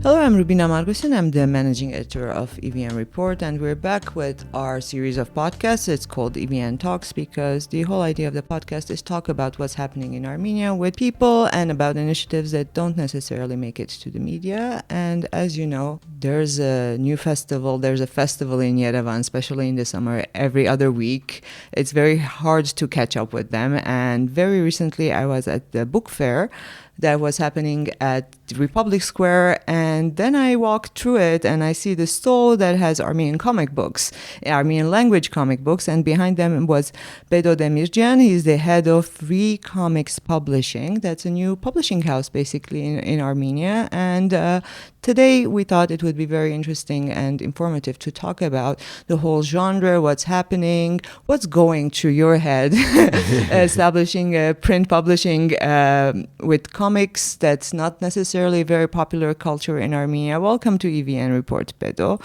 Hello, I'm Rubina Margosin. I'm the managing editor of EVN Report, and we're back with our series of podcasts. It's called EVN Talks because the whole idea of the podcast is talk about what's happening in Armenia with people and about initiatives that don't necessarily make it to the media. And as you know, there's a new festival. There's a festival in Yerevan, especially in the summer, every other week. It's very hard to catch up with them. And very recently, I was at the book fair that was happening at Republic Square, and then I walked through it and I see the stall that has Armenian comic books, Armenian language comic books, and behind them was Bedo Demirdjian. He's the head of ReA Comics publishing. That's a new publishing house basically in Armenia, and today we thought it would be very interesting and informative to talk about the whole genre, what's happening, what's going through your head, establishing a print publishing with comics that's not necessarily very popular culture in Armenia. Welcome to EVN Report, Bedo.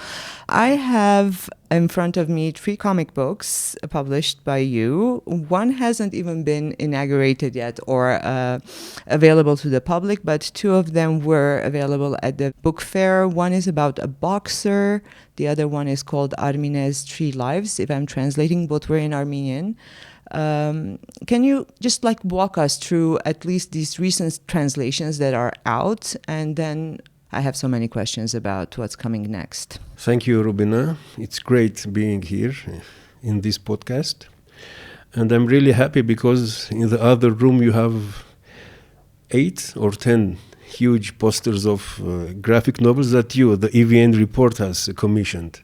I have in front of me 3 comic books published by you. One hasn't even been inaugurated yet or available to the public, but 2 of them were available at the book fair. One is about a boxer. The other one is called Armine's 3 Lives. If I'm translating, both were in Armenian. Can you just walk us through at least these recent translations that are out? And then I have so many questions about what's coming next. Thank you, Rubina. It's great being here in this podcast. And I'm really happy because in the other room you have 8 or 10 huge posters of graphic novels that the EVN Report has commissioned.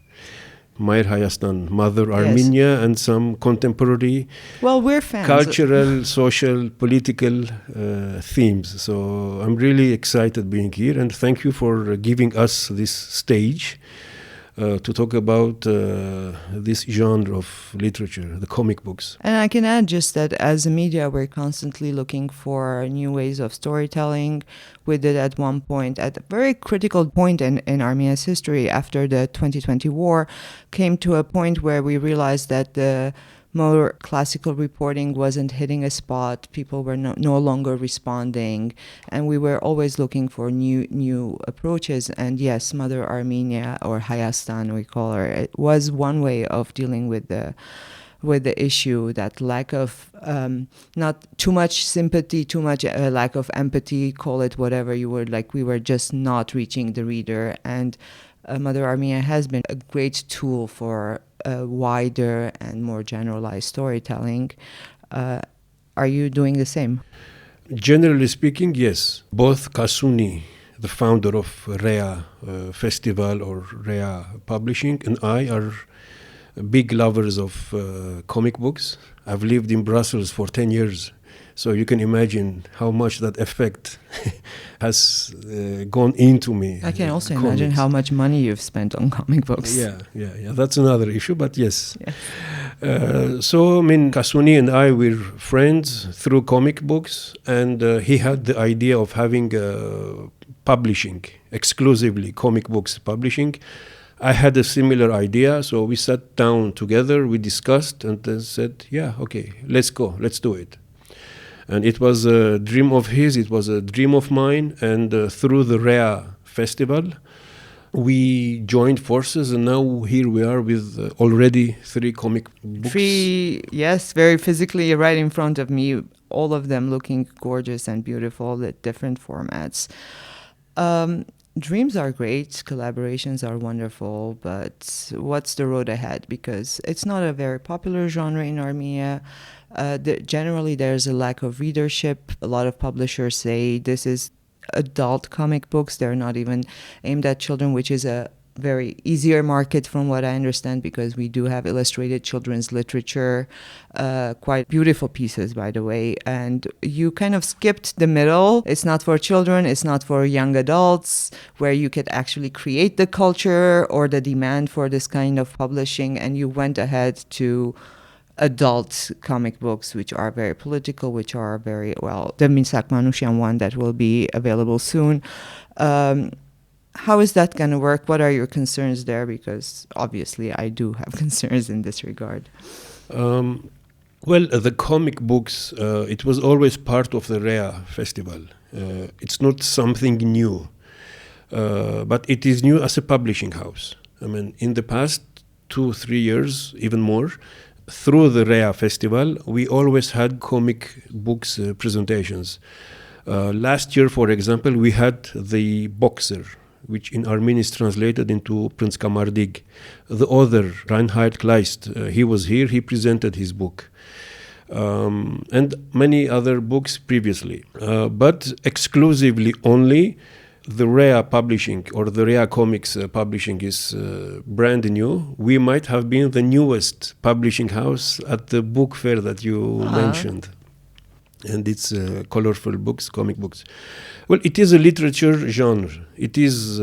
Mayer Hayastan, Mother Armenia, yes. And some contemporary we're fans. Cultural, social, political themes. So I'm really excited being here, and thank you for giving us this stage to talk about this genre of literature, the comic books. And I can add just that as a media, we're constantly looking for new ways of storytelling. We did at one point, at a very critical point in Armenia's history after the 2020 war, came to a point where we realized that the more classical reporting wasn't hitting a spot. People were no longer responding, and we were always looking for new approaches. And yes, Mother Armenia, or Hayastan we call her, it was one way of dealing with the issue, that lack of not too much sympathy, too much lack of empathy, call it whatever you would like. We were just not reaching the reader, and Mother Armenia has been a great tool for wider and more generalized storytelling. Are you doing the same? Generally speaking, yes. Both Kasuni, the founder of ReA Festival or ReA Publishing, and I are big lovers of comic books. I've lived in Brussels for 10 years, so you can imagine how much that effect has gone into me. I can also imagine how much money you've spent on comic books. Yeah. That's another issue, but yes. So, Kasuni and I were friends through comic books, and he had the idea of having publishing, exclusively comic books publishing. I had a similar idea, so we sat down together, we discussed, and then said, okay, let's go, let's do it. And it was a dream of his, it was a dream of mine, and through the ReA Festival, we joined forces, and now here we are with already 3 comic books. 3, yes, very physically right in front of me, all of them looking gorgeous and beautiful at different formats. Dreams are great, collaborations are wonderful, but what's the road ahead? Because it's not a very popular genre in Armenia. Generally, there's a lack of readership. A lot of publishers say this is adult comic books. They're not even aimed at children, which is a very easier market from what I understand, because we do have illustrated children's literature, quite beautiful pieces, by the way. And you kind of skipped the middle. It's not for children, it's not for young adults, where you could actually create the culture or the demand for this kind of publishing, and you went ahead to adult comic books, which are very political, which are very, the Misak Manushian one that will be available soon. How is that going to work? What are your concerns there? Because obviously I do have concerns in this regard. The comic books, it was always part of the ReA Festival. It's not something new. But it is new as a publishing house. I mean, in the past 2-3 years, even more, through the ReA Festival, we always had comic books presentations. Last year, for example, we had The Boxer, which in Armenian is translated into Prince Kamardig. The author, Reinhard Kleist, he was here, he presented his book. And many other books previously. But exclusively only the ReA publishing or the ReA Comics publishing is brand new. We might have been the newest publishing house at the book fair that you mentioned. And it's colorful books, comic books. Well, it is a literature genre. It is,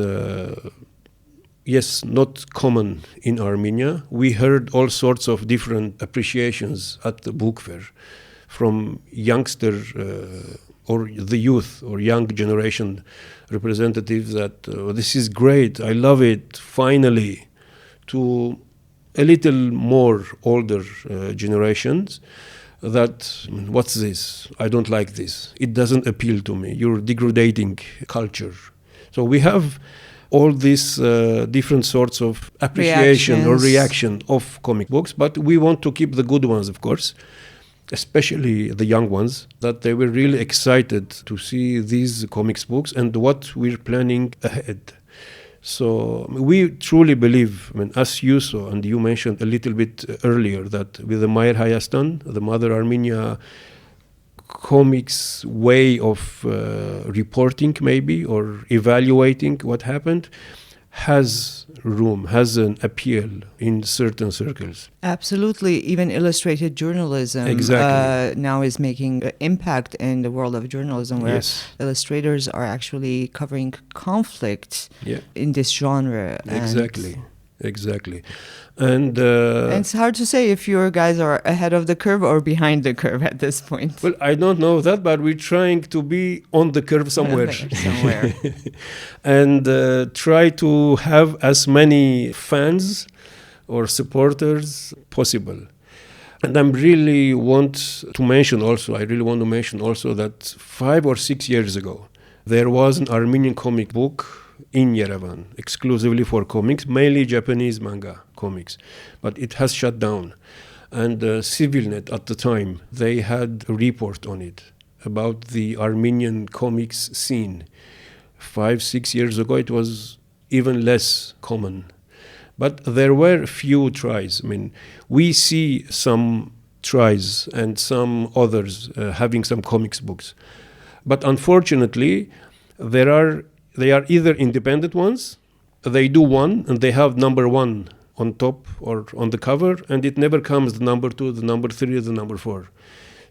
yes, not common in Armenia. We heard all sorts of different appreciations at the book fair from youngster or the youth or young generation representatives that this is great, I love it, finally, to a little more older generations that, what's this? I don't like this. It doesn't appeal to me. You're degrading culture. So we have all these different sorts of appreciation or reaction of comic books, but we want to keep the good ones, of course, especially the young ones, that they were really excited to see these comics books and what we're planning ahead. So we truly believe, I mean, as you saw and you mentioned a little bit earlier, that with the Mayer Hayastan, the Mother Armenia comics way of reporting maybe or evaluating what happened, has room, has an appeal in certain circles. Absolutely. Even illustrated journalism now is making an impact in the world of journalism, where illustrators are actually covering conflict in this genre. Exactly. And it's hard to say if your guys are ahead of the curve or behind the curve at this point. Well, I don't know that, but we're trying to be on the curve somewhere. And try to have as many fans or supporters possible. And I really want to mention also that 5 or 6 years ago, there was an Armenian comic book in Yerevan, exclusively for comics, mainly Japanese manga comics. But it has shut down. And CivilNet at the time, they had a report on it about the Armenian comics scene. 5-6 years ago, it was even less common. But there were few tries. I mean, we see some tries and some others having some comics books. But unfortunately, they are either independent ones, they do one and they have number 1 on top or on the cover, and it never comes the number 2, the number 3, the number 4.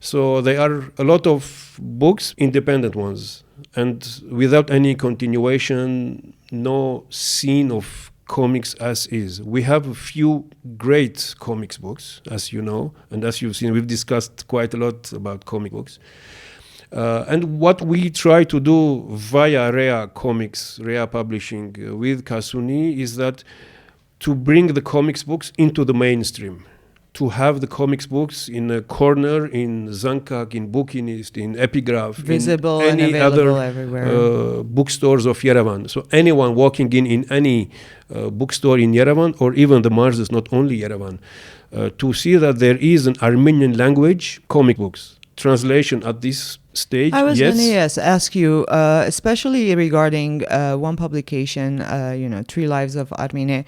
So there are a lot of books, independent ones, and without any continuation, no scene of comics as is. We have a few great comics books, as you know, and as you've seen, we've discussed quite a lot about comic books. And what we try to do via ReA Comics, ReA Publishing with Kasuni is that to bring the comics books into the mainstream, to have the comics books in a corner, in Zankak, in Bookinist, in Epigraph, visible in any and available other everywhere. Bookstores of Yerevan. So anyone walking in any bookstore in Yerevan, or even the Marzes, not only Yerevan, to see that there is an Armenian language comic books translation at this stage. I was going to ask you, especially regarding one publication, Three Lives of Armine.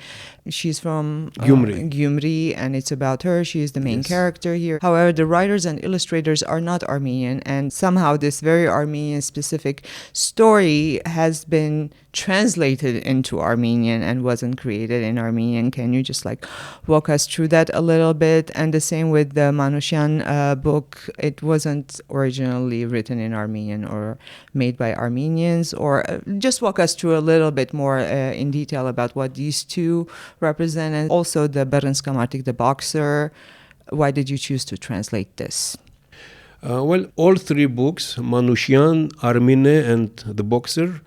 She's from Gyumri, and it's about her. She is the main character here. However, the writers and illustrators are not Armenian, and somehow this very Armenian-specific story has been translated into Armenian and wasn't created in Armenian. Can you just walk us through that a little bit? And the same with the Manusyan book. It wasn't originally written in Armenian or made by Armenians, or just walk us through a little bit more in detail about what these two represent, and also the Berenska Martik, the Boxer. Why did you choose to translate this? Well, all 3 books, Manusyan, Armine, and The Boxer,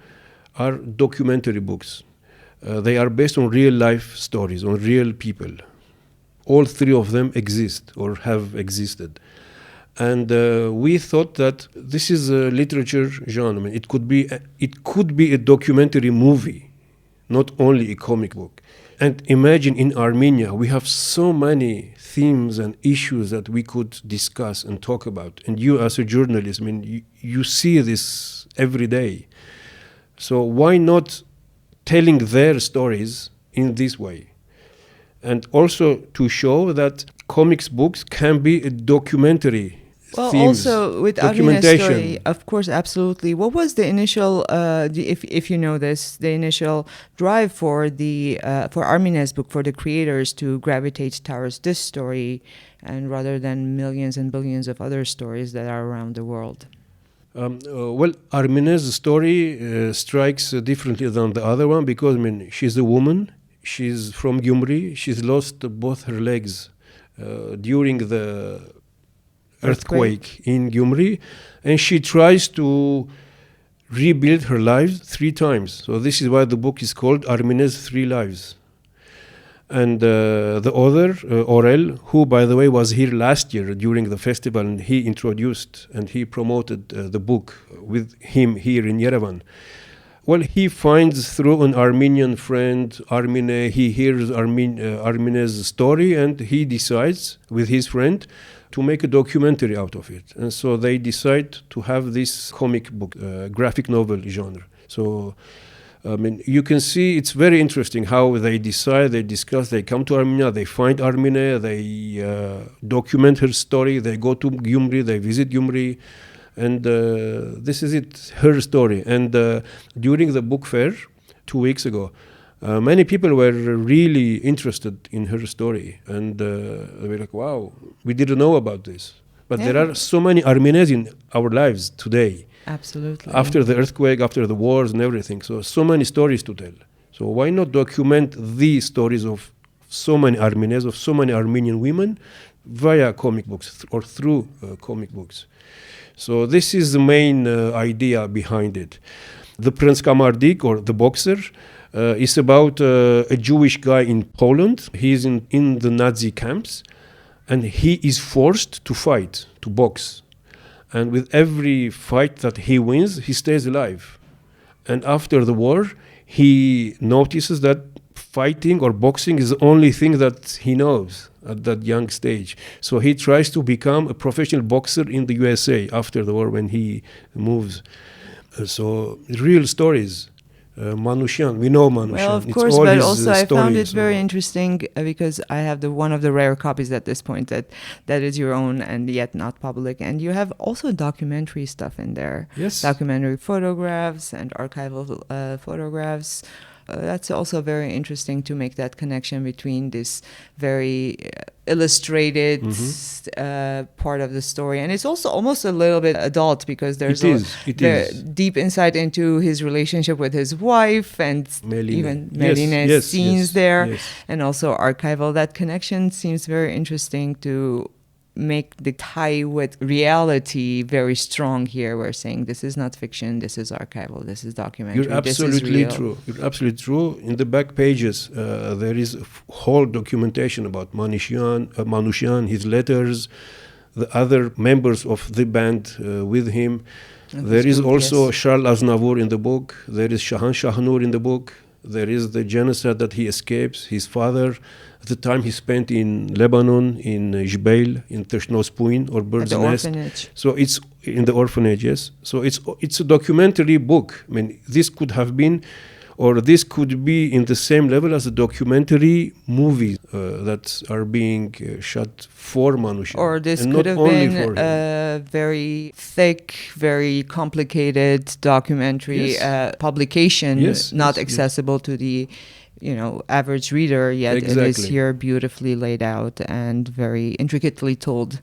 are documentary books. They are based on real life stories, on real people. All 3 of them exist or have existed. And we thought that this is a literature genre. I mean, it could be a documentary movie, not only a comic book. And imagine in Armenia, we have so many themes and issues that we could discuss and talk about. And you, as a journalist, I mean, you see this every day. So why not telling their stories in this way? And also to show that comics books can be a documentary. Well, themes, also with Armenia's story, of course, absolutely. What was the initial, if you know this, the initial drive for Armenia's book, for the creators to gravitate towards this story, and rather than millions and billions of other stories that are around the world? Well, Armenia's story strikes differently than the other one because, I mean, she's a woman. She's from Gyumri. She's lost both her legs during the earthquake in Gyumri, and she tries to rebuild her life 3 times. So this is why the book is called Armenia's 3 Lives. And the author, Aurel, who, by the way, was here last year during the festival, and he introduced and he promoted the book with him here in Yerevan. Well, he finds through an Armenian friend, Armine, he hears Armenia's story, and he decides with his friend to make a documentary out of it. And so they decide to have this comic book, graphic novel genre. So, I mean, you can see it's very interesting how they decide, they discuss, they come to Armenia, they find Armine, they document her story, they go to Gyumri, they visit Gyumri, and this is it, her story. And during the book fair 2 weeks ago, many people were really interested in her story, and they were like, wow, we didn't know about this. But there are so many Armenians in our lives today. Absolutely. After the earthquake, after the wars and everything. So many stories to tell. So why not document the stories of so many Armenians, of so many Armenian women via comic books or through comic books. So this is the main idea behind it. The Prince Kamardik, or the boxer, is about a Jewish guy in Poland. He's in the Nazi camps, and he is forced to fight, to box. And with every fight that he wins, he stays alive. And after the war, he notices that fighting or boxing is the only thing that he knows at that young stage. So he tries to become a professional boxer in the USA after the war when he moves. So real stories. Manusyan, we know Manusyan. Well, of course, but also I found it very interesting because I have one of the rare copies at this point that is your own and yet not public. And you have also documentary stuff in there. Yes. Documentary photographs and archival photographs. That's also very interesting to make that connection between this very illustrated part of the story, and it's also almost a little bit adult because there's deep insight into his relationship with his wife and even Meline's scenes there, and also archival. That connection seems very interesting to make the tie with reality very strong here. We're saying this is not fiction, this is archival, this is documentary. You're absolutely true. You're absolutely true. In the back pages, there is a whole documentation about Manusyan, his letters, the other members of the band with him. There is also Charles Aznavour in the book. There is Shahan Shahnur in the book. There is the genocide that he escapes, his father, the time he spent in Lebanon, in Jbeil, in Teshnospuin, or Bird's Nest. Orphanage. So it's in the orphanage, yes. So it's a documentary book. I mean, this could have been, or this could be in the same level as the documentary movies that are being shot for Manusyan. Or this could have been a very thick, very complicated documentary publication, not accessible to the average reader, yet it is here beautifully laid out and very intricately told.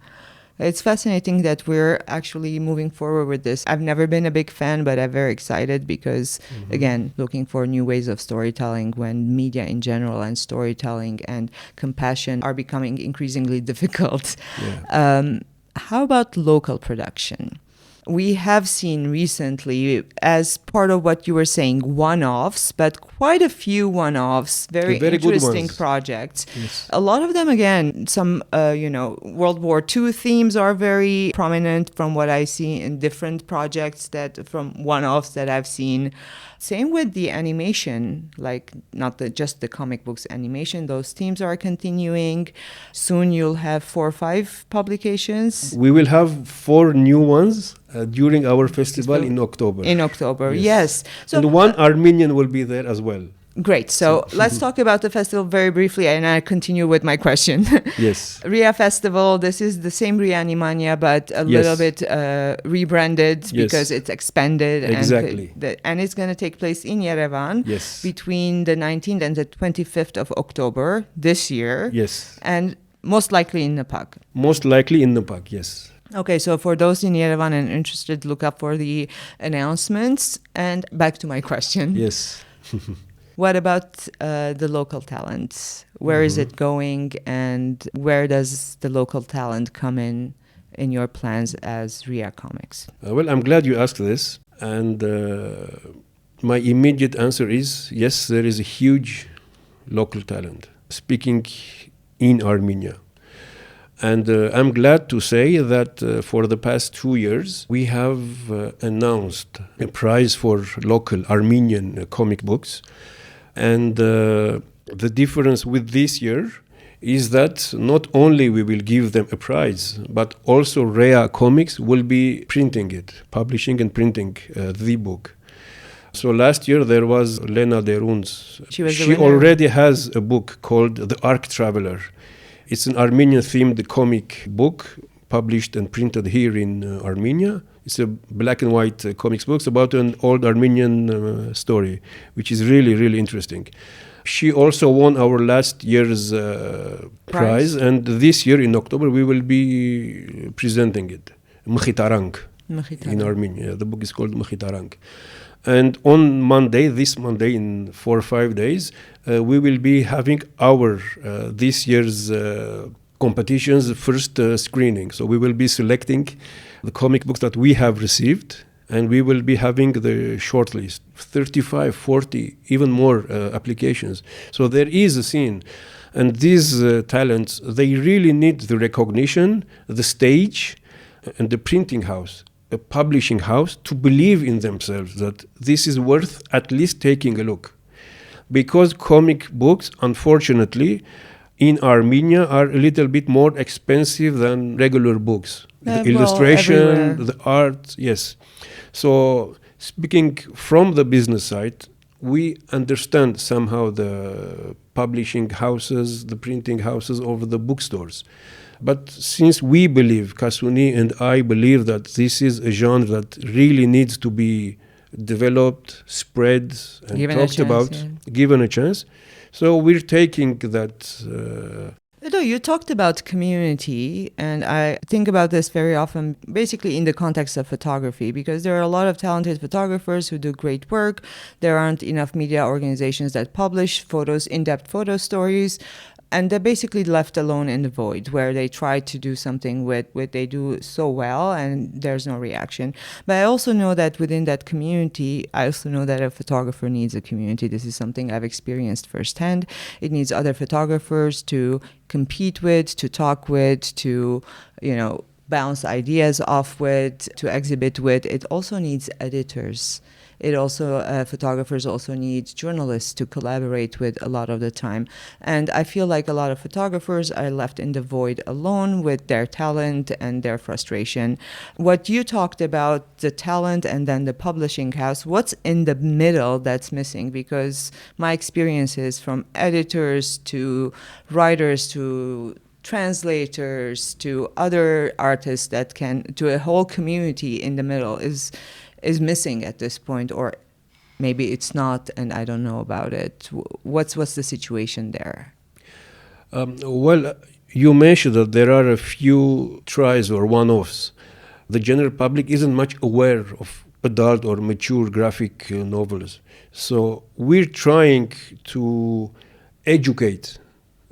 It's fascinating that we're actually moving forward with this. I've never been a big fan, but I'm very excited because, again, looking for new ways of storytelling when media in general and storytelling and compassion are becoming increasingly difficult. Yeah. How about local production? we have seen recently, as part of what you were saying, one-offs, but quite a few one-offs, very interesting projects. Yes. A lot of them, again, some, World War II themes are very prominent from what I see in different projects from one-offs that I've seen. Same with the animation, like not just the comic books animation. Those themes are continuing. Soon you'll have 4 or 5 publications. We will have 4 new ones during our festival in October. In October, yes. So, and one Armenian will be there as well. Great. So let's talk about the festival very briefly, and I continue with my question. Yes. ReA Festival, this is the same ReA Animania, but a little bit rebranded because it's expanded. Exactly. And it's going to take place in Yerevan between the 19th and the 25th of October this year. Yes. And most likely in Nepal. Most likely in Nepal, yes. Okay, so for those in Yerevan and interested, look up for the announcements. And back to my question. Yes. What about the local talent? Where is it going, and where does the local talent come in your plans as ReA Comics? Well, I'm glad you asked this. And my immediate answer is yes, there is a huge local talent speaking in Armenia. And I'm glad to say that for the past 2 years, we have announced a prize for local Armenian comic books. And the difference with this year is that not only we will give them a prize, but also ReA Comics will be printing it, publishing and printing the book. So last year there was Lena Deruns. She already has a book called The Ark Traveler. It's an Armenian-themed comic book published and printed here in Armenia. It's a black and white comics book about an old Armenian story, which is really, really interesting. She also won our last year's prize, and this year in October we will be presenting it. Mkhitarang in Armenia. The book is called Mkhitarang. And on Monday, this Monday, in 4 or 5 days, we will be having our this year's competition's first screening. So we will be selecting the comic books that we have received, and we will be having the shortlist, 35, 40, even more applications. So there is a scene. And these talents, they really need the recognition, the stage, and the printing house, a publishing house, to believe in themselves that this is worth at least taking a look. Because comic books, unfortunately, in Armenia are a little bit more expensive than regular books. The illustration, the art, yes. So speaking from the business side, we understand somehow the publishing houses, the printing houses over the bookstores. But since we believe, Kasuni and I believe that this is a genre that really needs to be developed, spread, and talked about, given a chance. So we're taking that. Bedo, you talked about community, and I think about this very often, basically in the context of photography, because there are a lot of talented photographers who do great work. There aren't enough media organizations that publish photos, in-depth photo stories. And they're basically left alone in the void, where they try to do something with what they do so well, and there's no reaction. But I also know that within that community, I also know that a photographer needs a community. This is something I've experienced firsthand. It needs other photographers to compete with, to talk with, to, bounce ideas off with, to exhibit with. It also needs editors. It also, photographers also need journalists to collaborate with a lot of the time. And I feel like a lot of photographers are left in the void alone with their talent and their frustration. What you talked about, the talent and then the publishing house, what's in the middle that's missing? Because my experience is from editors to writers to translators to other artists to a whole community in the middle is missing at this point, or maybe it's not, and I don't know about it. What's the situation there? Well, you mentioned that there are a few tries or one-offs. The general public isn't much aware of adult or mature graphic novels. So we're trying to educate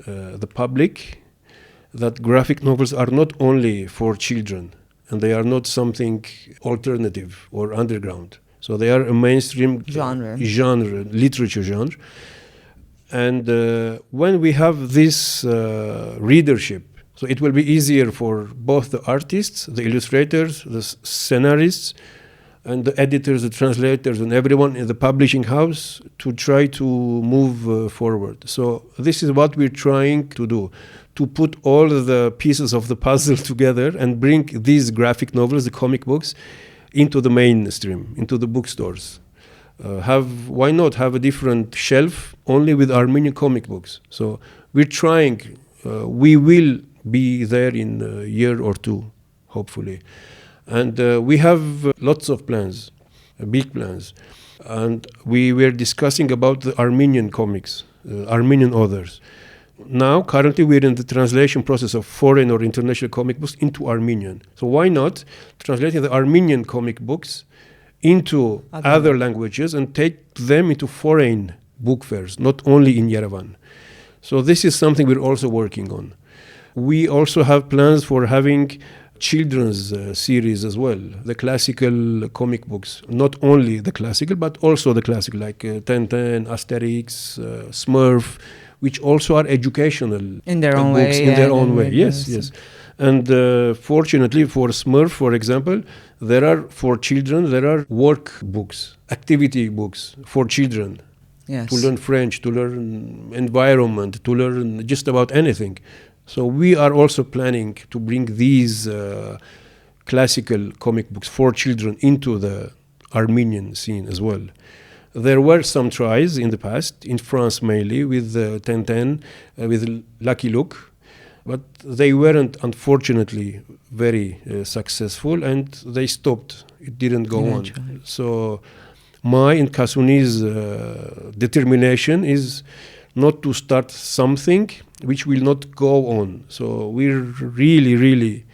the public that graphic novels are not only for children, and they are not something alternative or underground. So they are a mainstream genre, literature genre. And when we have this readership, so it will be easier for both the artists, the illustrators, the scenarists, and the editors, the translators, and everyone in the publishing house to try to move forward. So this is what we're trying to do, to put all the pieces of the puzzle together and bring these graphic novels, the comic books, into the mainstream, into the bookstores. Why not have a different shelf only with Armenian comic books? So we're trying, we will be there in a year or two, hopefully. And we have lots of plans, big plans. And we were discussing about the Armenian comics, Armenian authors. Now, currently, we're in the translation process of foreign or international comic books into Armenian. So why not translating the Armenian comic books into other languages and take them into foreign book fairs, not only in Yerevan. So this is something we're also working on. We also have plans for having children's series as well, the classical comic books, not only the classical, but also the classical, like Tintin, Asterix, Smurf, which also are educational in their own books way. In their own way, yes. And fortunately for Smurf, for example, for children, there are work books, activity books for children. Yes. To learn French, to learn environment, to learn just about anything. So we are also planning to bring these classical comic books for children into the Armenian scene as well. There were some tries in the past, in France mainly, with Tintin, with Lucky Luke, but they weren't, unfortunately, very successful, and they stopped. It didn't go on. So my and Kasuni's determination is not to start something which will not go on. So we're really, really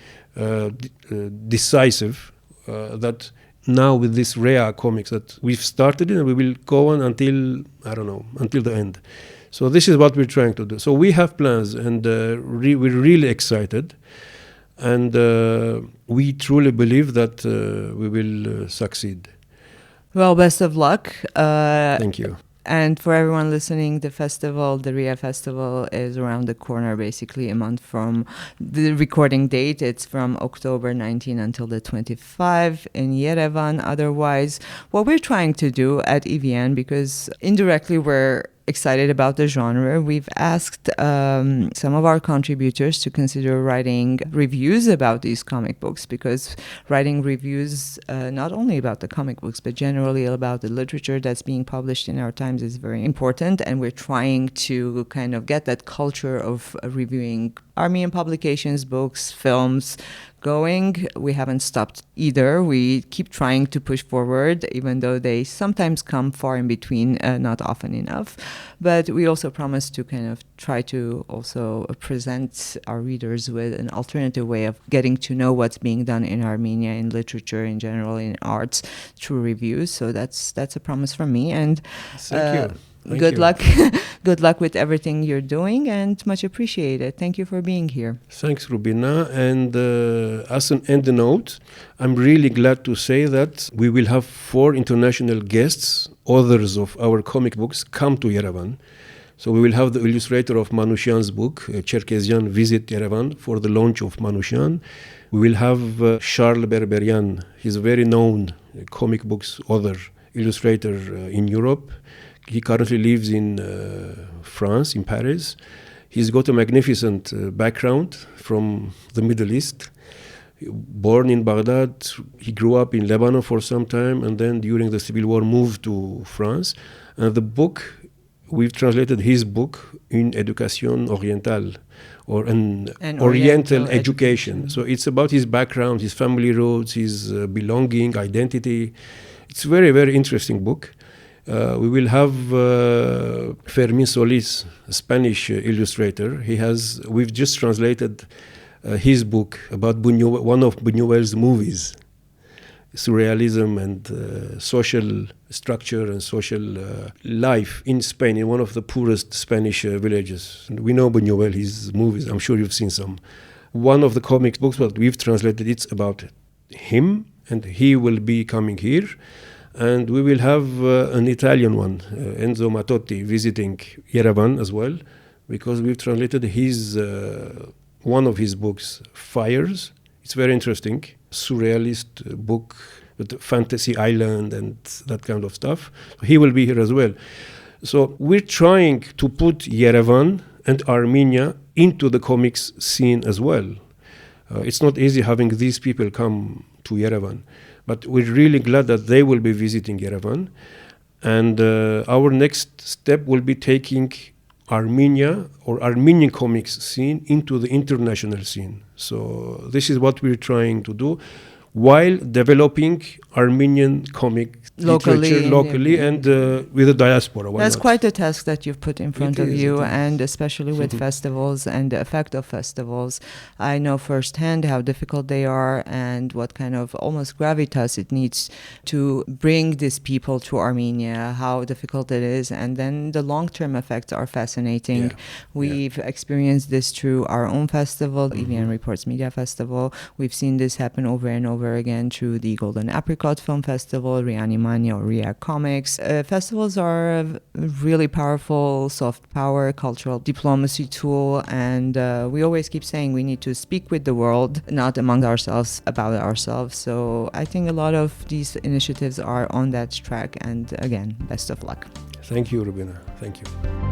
decisive that now with this ReA Comics that we've started it and we will go on until the end. So this is what we're trying to do. So we have plans, and we're really excited, and we truly believe that we will succeed. Well, best of luck. Thank you. And for everyone listening, the ReA Festival is around the corner, basically a month from the recording date. It's from October 19 until the 25 in Yerevan. Otherwise, what we're trying to do at EVN, because indirectly we're excited about the genre, we've asked some of our contributors to consider writing reviews about these comic books, because writing reviews not only about the comic books but generally about the literature that's being published in our times is very important, and we're trying to kind of get that culture of reviewing Armenian publications, books, films going. We haven't stopped either. We keep trying to push forward, even though they sometimes come far in between, not often enough. But we also promise to kind of try to also present our readers with an alternative way of getting to know what's being done in Armenia, in literature in general, in arts, through reviews. So that's a promise from me. And Thank you. Good luck. Good luck with everything you're doing, and much appreciated. Thank you for being here. Thanks, Rubina. And as an end note, I'm really glad to say that we will have 4 international guests, authors of our comic books, come to Yerevan. So we will have the illustrator of Manusyan's book, Cherkezian, visit Yerevan for the launch of Manusyan. We will have Charles Berberian. He's a very known comic books author, illustrator in Europe. He currently lives in France, in Paris. He's got a magnificent background from the Middle East. Born in Baghdad, he grew up in Lebanon for some time, and then during the Civil War moved to France. And the book, we've translated his book in Education Orientale, or an Oriental education. So it's about his background, his family roots, his belonging, identity. It's a very, very interesting book. We will have Fermin Solis, a Spanish illustrator. We've just translated his book about one of Buñuel's movies, surrealism and social structure and social life in Spain, in one of the poorest Spanish villages. And we know Buñuel, his movies. I'm sure you've seen some. One of the comic books that we've translated, it's about him, and he will be coming here. And we will have an Italian one, Enzo Mattotti, visiting Yerevan as well, because we've translated one of his books, Fires. It's very interesting, surrealist book with fantasy island and that kind of stuff. He will be here as well. So we're trying to put Yerevan and Armenia into the comics scene as well. It's not easy having these people come to Yerevan, but we're really glad that they will be visiting Yerevan. And our next step will be taking Armenia or Armenian comics scene into the international scene. So this is what we're trying to do, while developing Armenian comic locally and with the diaspora. That's quite a task that you've put in front of you, and especially with festivals and the effect of festivals. I know firsthand how difficult they are and what kind of almost gravitas it needs to bring these people to Armenia, how difficult it is, and then the long-term effects are fascinating. We've experienced this through our own festival, EVN Reports Media Festival. We've seen this happen over and over again through the Golden Apricot Film Festival, ReAnimania or ReA Comics. Festivals are a really powerful soft power cultural diplomacy tool, and we always keep saying we need to speak with the world, not among ourselves, about ourselves. So I think a lot of these initiatives are on that track, and again, best of luck. Thank you, Rubina. Thank you.